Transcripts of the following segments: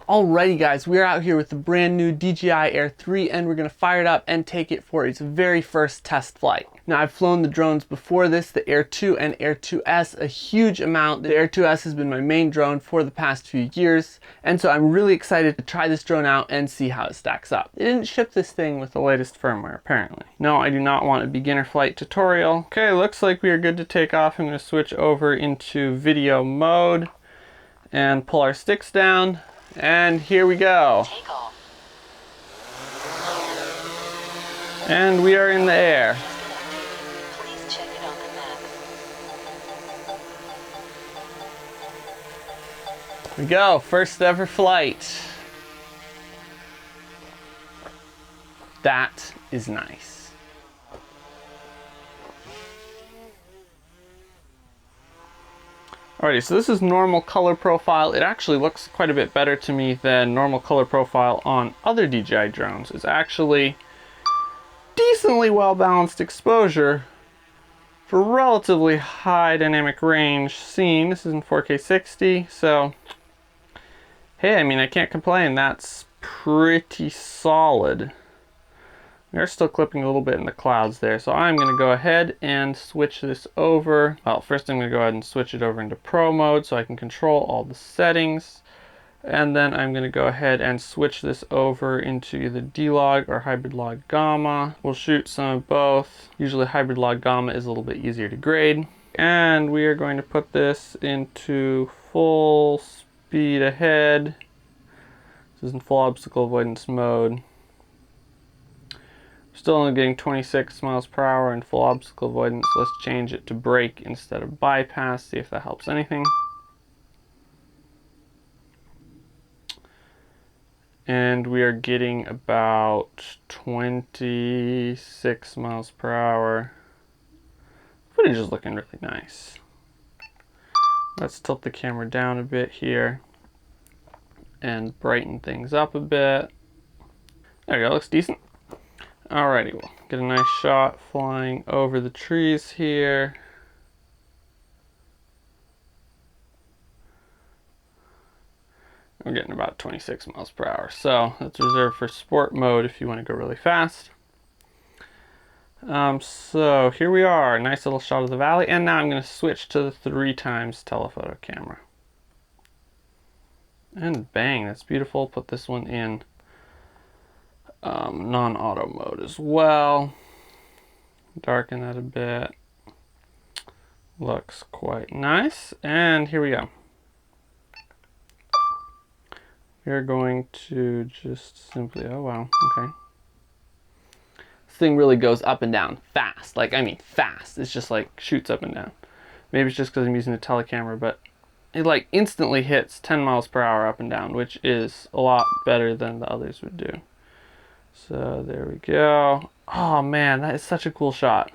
Alrighty guys, we're out here with the brand new DJI Air 3 and we're going to fire it up and take it for its very first test flight. Now I've flown the drones before this, the Air 2 and Air 2S, a huge amount. The Air 2S has been my main drone for the past few years, and so I'm really excited to try this drone out and see how it stacks up. They didn't ship this thing with the latest firmware apparently. No, I do not want a beginner flight tutorial. Okay, looks like we are good to take off. I'm going to switch over into video mode and pull our sticks down. And here we go. Take off. And we are in the air. Please check it on the map. Here we go, first ever flight. That is nice. Alrighty, so this is normal color profile. It actually looks quite a bit better to me than normal color profile on other DJI drones. It's actually decently well balanced exposure for relatively high dynamic range scene. This is in 4K 60, so hey, I mean, I can't complain. That's pretty solid. We are still clipping a little bit in the clouds there, so I'm going to go ahead and switch this over. Well, first I'm going to go ahead and switch it over into Pro mode so I can control all the settings. And then I'm going to go ahead and switch this over into either D-Log or Hybrid Log Gamma. We'll shoot some of both. Usually Hybrid Log Gamma is a little bit easier to grade. And we are going to put this into full speed ahead. This is in full obstacle avoidance mode. Still only getting 26 miles per hour in full obstacle avoidance. Let's change it to brake instead of bypass, see if that helps anything. And we are getting about 26 miles per hour. Footage is looking really nice. Let's tilt the camera down a bit here and brighten things up a bit. There we go, looks decent. Alrighty, we'll get a nice shot flying over the trees here. We're getting about 26 miles per hour. So that's reserved for sport mode if you want to go really fast. So here we are, nice little shot of the valley. And now I'm going to switch to the 3x telephoto camera. And bang, that's beautiful. Put this one in non-auto mode as well. Darken that a bit. Looks quite nice. And here we go. We're going to just simply, oh wow, okay. This thing really goes up and down fast. Like, I mean fast. It's just like shoots up and down. Maybe it's just because I'm using a telecamera, but it like instantly hits 10 miles per hour up and down, which is a lot better than the others would do. So there we go. Oh man, that is such a cool shot.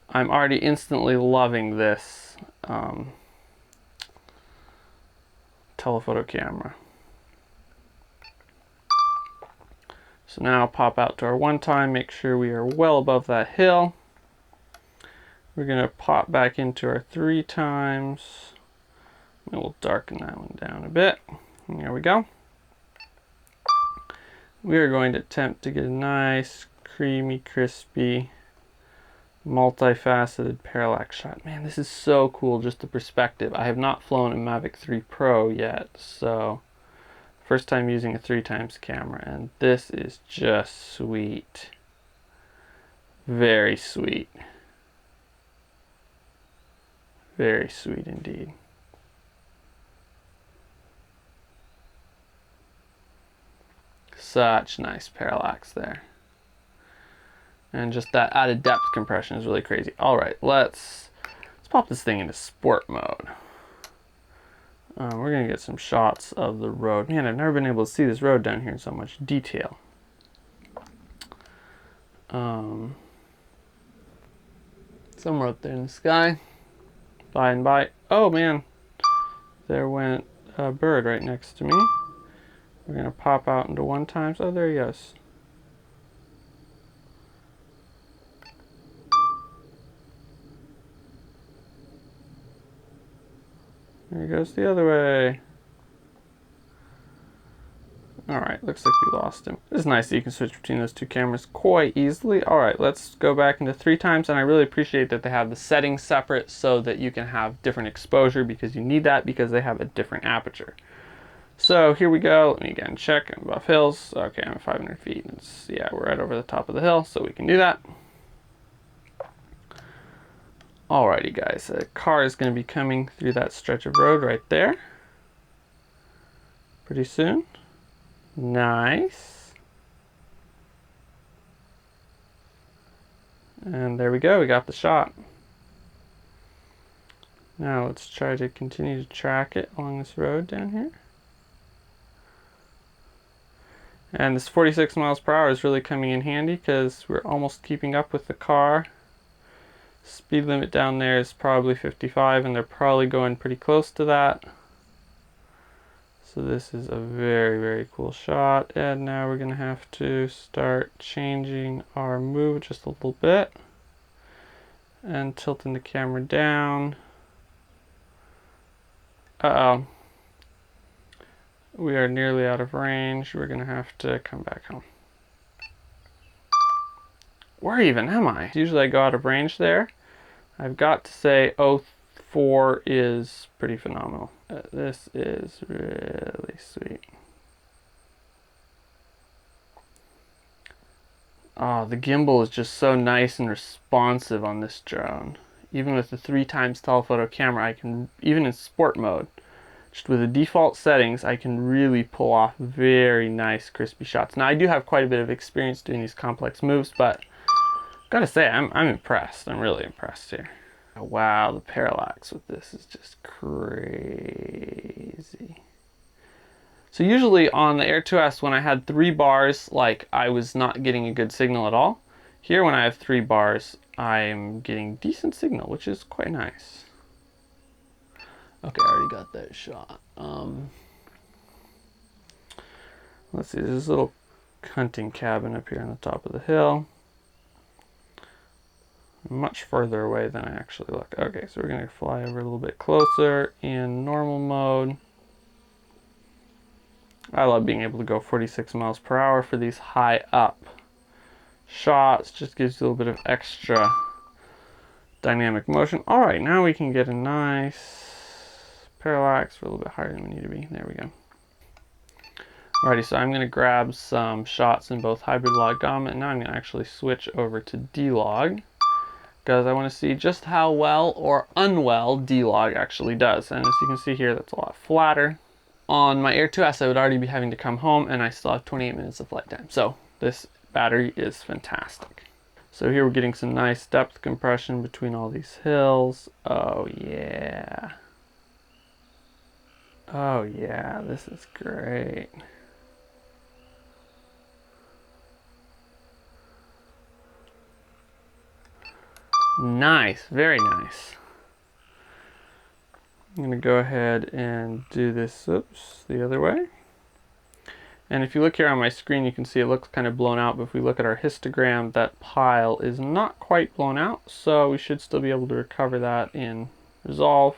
I'm already instantly loving this telephoto camera. So now pop out to our 1x, make sure we are well above that hill. We're going to pop back into our 3x. And we'll darken that one down a bit. And there we go. We are going to attempt to get a nice, creamy, crispy, multifaceted parallax shot. Man, this is so cool, just the perspective. I have not flown a Mavic 3 Pro yet, so first time using a 3x camera, and this is just sweet. Very sweet. Very sweet indeed. Such nice parallax there. And just that added depth compression is really crazy. Alright, let's pop this thing into sport mode. We're going to get some shots of the road. Man, I've never been able to see this road down here in so much detail. Somewhere up there in the sky. By and by. Oh man, there went a bird right next to me. We're going to pop out into 1x. Oh, there he goes. There he goes the other way. Alright, looks like we lost him. It's nice that you can switch between those two cameras quite easily. Alright, let's go back into 3 times, and I really appreciate that they have the settings separate so that you can have different exposure, because you need that because they have a different aperture. So here we go. Let me again check. I'm above hills. Okay, I'm at 500 feet. Yeah, we're right over the top of the hill, so we can do that. Alrighty guys, a car is going to be coming through that stretch of road right there pretty soon. Nice. And there we go, we got the shot. Now let's try to continue to track it along this road down here. And this 46 miles per hour is really coming in handy because we're almost keeping up with the car. Speed limit down there is probably 55, and they're probably going pretty close to that. So this is a very, very cool shot. And now we're going to have to start changing our move just a little bit and tilting the camera down. Uh-oh. We are nearly out of range. We're going to have to come back home. Where even am I? Usually I go out of range there. I've got to say 04 is pretty phenomenal. This is really sweet. Oh, the gimbal is just so nice and responsive on this drone. Even with the 3 times telephoto camera, I can, even in sport mode, just with the default settings, I can really pull off very nice crispy shots. Now I do have quite a bit of experience doing these complex moves, but gotta say, I'm impressed. I'm really impressed here. Oh, wow, the parallax with this is just crazy. So usually on the Air 2S, when I had 3 bars, like, I was not getting a good signal at all. Here, when I have 3 bars, I'm getting decent signal, which is quite nice. Okay, I already got that shot. Let's see, there's this little hunting cabin up here on the top of the hill. Much further away than I actually look. Okay, so we're going to fly over a little bit closer in normal mode. I love being able to go 46 miles per hour for these high up shots. Just gives you a little bit of extra dynamic motion. Alright, now we can get a nice parallax. We're a little bit higher than we need to be. There we go. Alrighty, so I'm going to grab some shots in both hybrid log gamma, and now I'm going to actually switch over to D-Log, because I want to see just how well or unwell D-Log actually does. And as you can see here, that's a lot flatter. On my Air 2S, I would already be having to come home, and I still have 28 minutes of flight time. So this battery is fantastic. So here we're getting some nice depth compression between all these hills. Oh yeah. Oh yeah, this is great. Nice, very nice. I'm going to go ahead and do this, oops, the other way. And if you look here on my screen, you can see it looks kind of blown out, but if we look at our histogram, that pile is not quite blown out, so we should still be able to recover that in Resolve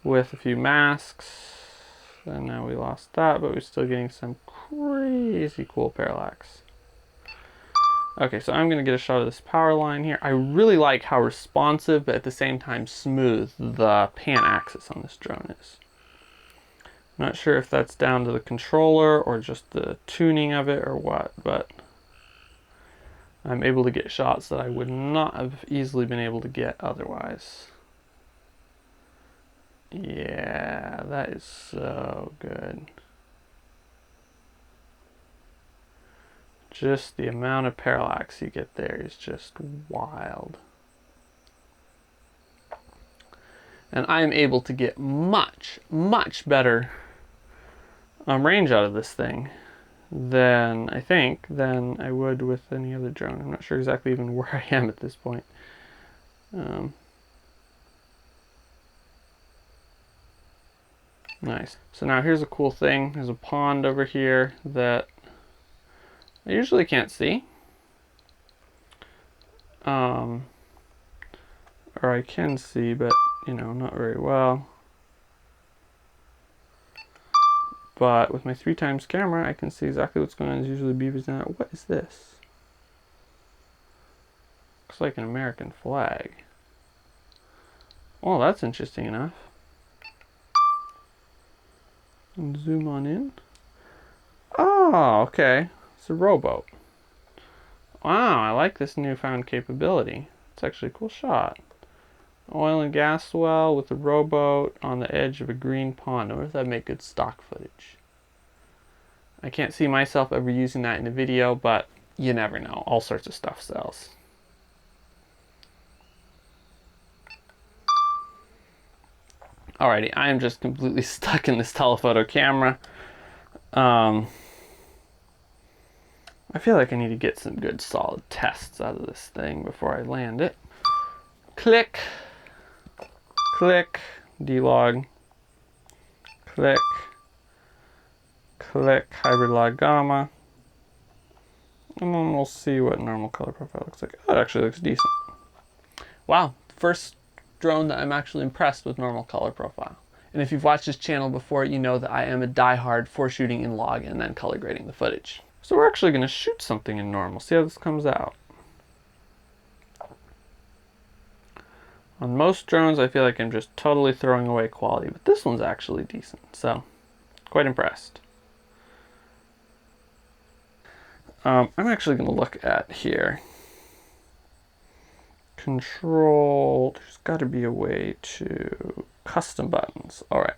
with a few masks. And now we lost that, but we're still getting some crazy cool parallax. Okay, so I'm going to get a shot of this power line here. I really like how responsive, but at the same time smooth, the pan axis on this drone is. I'm not sure if that's down to the controller or just the tuning of it or what, but I'm able to get shots that I would not have easily been able to get otherwise. Yeah, that is so good. Just the amount of parallax you get there is just wild. And I'm able to get much, much better range out of this thing than I would with any other drone. I'm not sure exactly even where I am at this point. Nice. So now here's a cool thing. There's a pond over here that I usually can't see. Or I can see, but you know, not very well. But with my 3x camera, I can see exactly what's going on. There's usually beavers in it. What is this? Looks like an American flag. Oh, that's interesting enough. And zoom on in. Oh, okay. It's a rowboat. Wow, I like this newfound capability. It's actually a cool shot. Oil and gas well with a rowboat on the edge of a green pond. I wonder if that'd make good stock footage. I can't see myself ever using that in a video, but you never know. All sorts of stuff sells. Alrighty, I am just completely stuck in this telephoto camera. I feel like I need to get some good solid tests out of this thing before I land it. Click, click, D-log, click, click, hybrid log gamma, and then we'll see what normal color profile looks like. Oh, it actually looks decent. Wow, first drone that I'm actually impressed with normal color profile. And if you've watched this channel before, you know that I am a diehard for shooting in log and then color grading the footage. So we're actually going to shoot something in normal, see how this comes out. On most drones, I feel like I'm just totally throwing away quality, but this one's actually decent, so quite impressed. I'm actually going to look at here. Control, there's got to be a way to custom buttons. All right.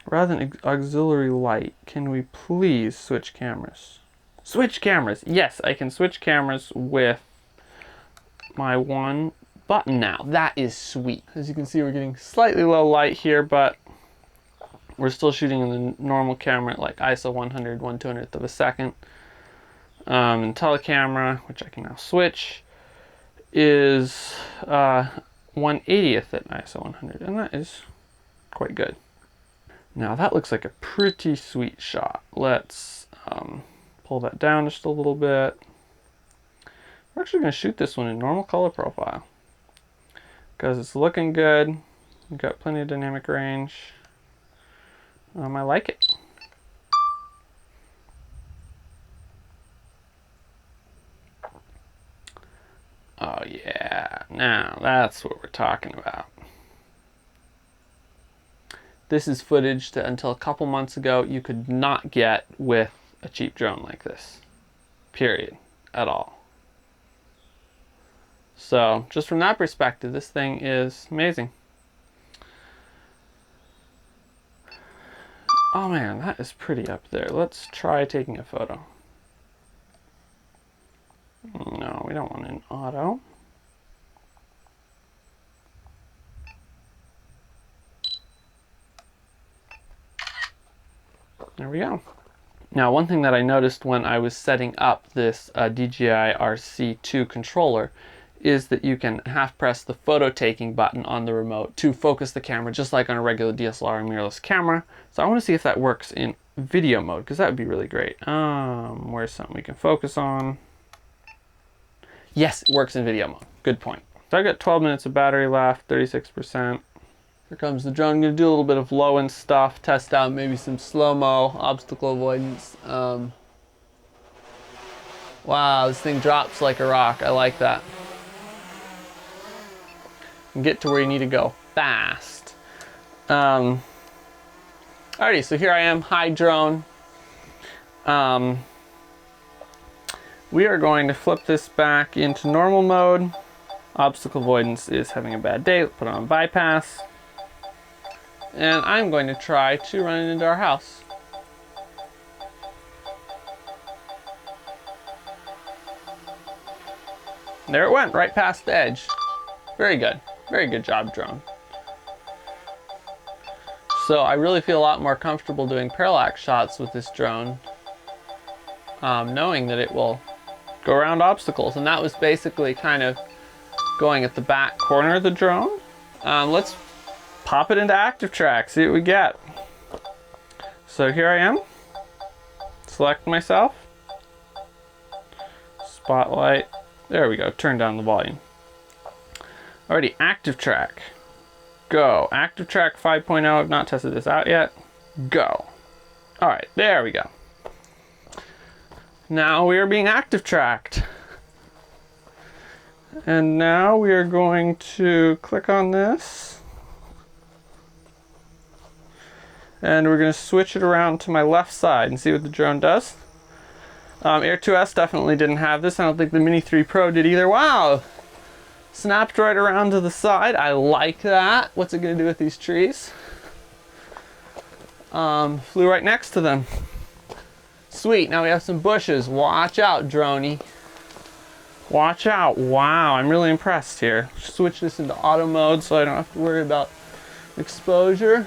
Rather than auxiliary light, can we please switch cameras? Switch cameras. Yes, I can switch cameras with my one button now. That is sweet. As you can see, we're getting slightly low light here, but we're still shooting in the normal camera at like ISO 100, 1/200th of a second. And telecamera, which I can now switch, is 1/80th at ISO 100, and that is quite good. Now that looks like a pretty sweet shot. Let's pull that down just a little bit. We're actually going to shoot this one in normal color profile because it's looking good. We've got plenty of dynamic range. I like it. Oh yeah, now that's what we're talking about. This is footage that until a couple months ago you could not get with a cheap drone like this. Period. At all. So just from that perspective, this thing is amazing. Oh man, that is pretty up there. Let's try taking a photo. No, we don't want an auto. There we go. Now, one thing that I noticed when I was setting up this DJI RC2 controller is that you can half press the photo taking button on the remote to focus the camera just like on a regular DSLR mirrorless camera. So I want to see if that works in video mode because that would be really great. Where's something we can focus on? Yes, it works in video mode. Good point. So I got 12 minutes of battery left, 36%. Here comes the drone. I'm going to do a little bit of low end stuff, test out maybe some slow-mo, obstacle avoidance. Wow, this thing drops like a rock. I like that. And get to where you need to go fast. Alrighty, so here I am, high drone. We are going to flip this back into normal mode. Obstacle avoidance is having a bad day. Put it on bypass. And I'm going to try to run it into our house. There it went, right past the edge. Very good. Very good job, drone. So I really feel a lot more comfortable doing parallax shots with this drone, knowing that it will go around obstacles. And that was basically kind of going at the back corner of the drone. Let's pop it into activetrack, see what we get. So here I am. Select myself. Spotlight. There we go. Turn down the volume. Alrighty, activetrack. Go. ActiveTrack 5.0, I've not tested this out yet. Go. All right, there we go. Now we are being active tracked. And now we are going to click on this. And we're going to switch it around to my left side and see what the drone does. Air 2S definitely didn't have this. I don't think the Mini 3 Pro did either. Wow! Snapped right around to the side. I like that. What's it going to do with these trees? Flew right next to them. Sweet, now we have some bushes. Watch out, droney. Watch out. Wow, I'm really impressed here. Switch this into auto mode so I don't have to worry about exposure.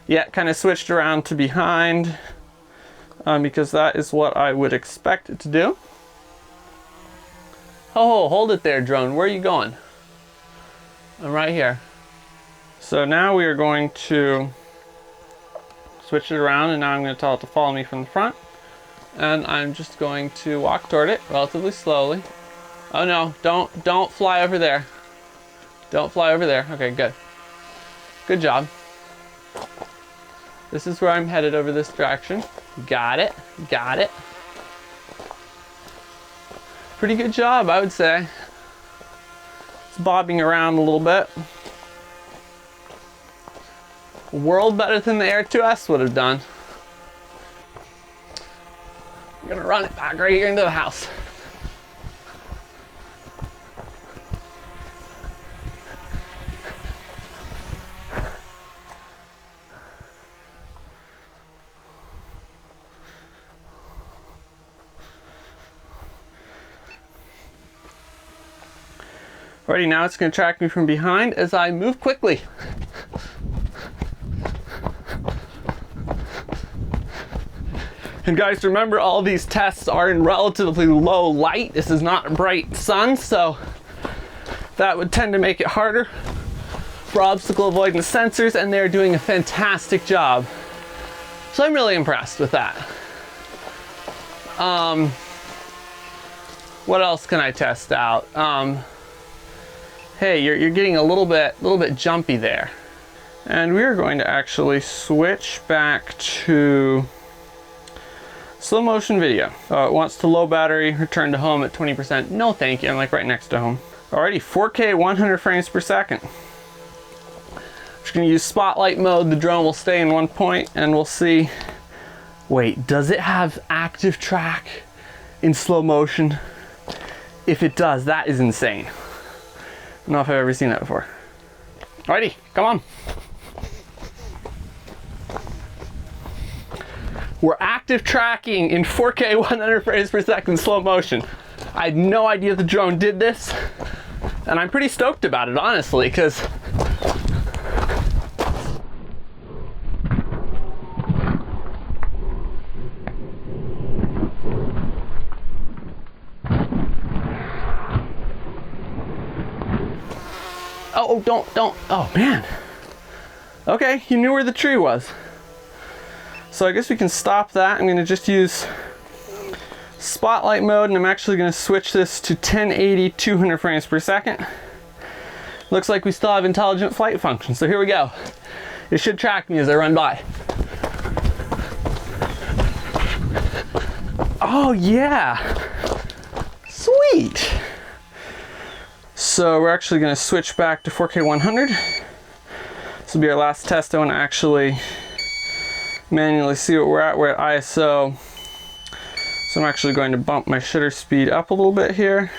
Yeah, kind of switched around to behind because that is what I would expect it to do. Oh, hold it there, drone. Where are you going? I'm right here. So now we are going to switch it around, and now I'm going to tell it to follow me from the front. And I'm just going to walk toward it relatively slowly. Oh no, don't fly over there. Don't fly over there. Okay, good. Good job. This is where I'm headed, over this direction. Got it, got it. Pretty good job, I would say. It's bobbing around a little bit. A world better than the Air 2S would have done. I'm gonna run it back right here into the house. Alrighty, now it's going to track me from behind as I move quickly. And guys, remember, all these tests are in relatively low light. This is not a bright sun, so that would tend to make it harder for obstacle avoidance sensors, and they're doing a fantastic job. So I'm really impressed with that. What else can I test out? Hey, you're getting a little bit jumpy there. And we are going to actually switch back to slow motion video. It wants to low battery, return to home at 20%. No thank you, I'm like right next to home. Alrighty, 4K 100 frames per second. Just gonna use spotlight mode. The drone will stay in one point and we'll see. Wait, does it have active track in slow motion? If it does, that is insane. I don't know if I've ever seen that before. Alrighty, come on. We're active tracking in 4K 100 frames per second slow motion. I had no idea the drone did this, and I'm pretty stoked about it, honestly, because oh, don't, oh man. Okay, you knew where the tree was. So I guess we can stop that. I'm gonna just use spotlight mode, and I'm actually gonna switch this to 1080, 200 frames per second. Looks like we still have intelligent flight function, so here we go. It should track me as I run by. Oh yeah, sweet. So we're actually gonna switch back to 4K 100. This will be our last test. I wanna actually manually see what we're at. We're at ISO. So I'm actually going to bump my shutter speed up a little bit here.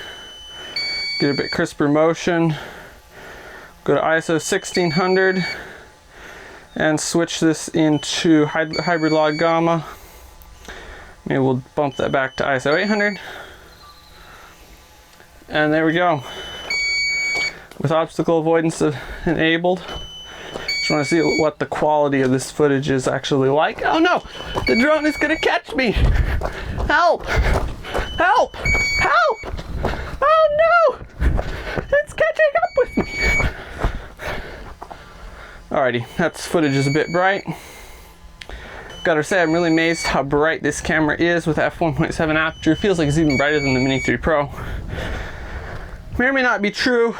Get a bit crisper motion. Go to ISO 1600 and switch this into hybrid log gamma. Maybe we'll bump that back to ISO 800. And there we go. With obstacle avoidance enabled. Just want to see what the quality of this footage is actually like. Oh no! The drone is gonna catch me! Help! Help! Help! Oh no! It's catching up with me! Alrighty, that footage is a bit bright. Gotta say, I'm really amazed how bright this camera is with f1.7 aperture. It feels like it's even brighter than the Mini 3 Pro. May or may not be true.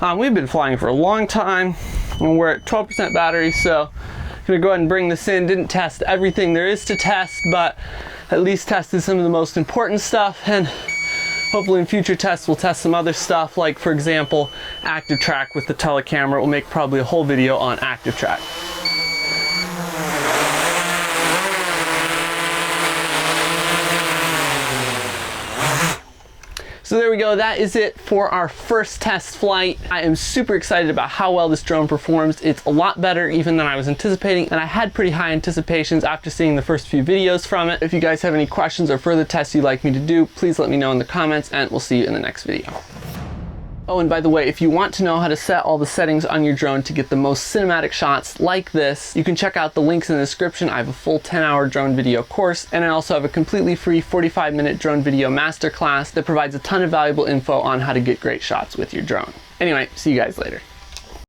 We've been flying for a long time and we're at 12% battery, so I'm gonna go ahead and bring this in. Didn't test everything there is to test, but at least tested some of the most important stuff, and hopefully in future tests we'll test some other stuff, like for example activetrack with the telecamera. We'll make probably a whole video on activetrack. So there we go, that is it for our first test flight. I am super excited about how well this drone performs. It's a lot better even than I was anticipating, and I had pretty high anticipations after seeing the first few videos from it. If you guys have any questions or further tests you'd like me to do, please let me know in the comments, and we'll see you in the next video. Oh, and by the way, if you want to know how to set all the settings on your drone to get the most cinematic shots like this, you can check out the links in the description. I have a full 10-hour drone video course, and I also have a completely free 45-minute drone video masterclass that provides a ton of valuable info on how to get great shots with your drone. Anyway, see you guys later.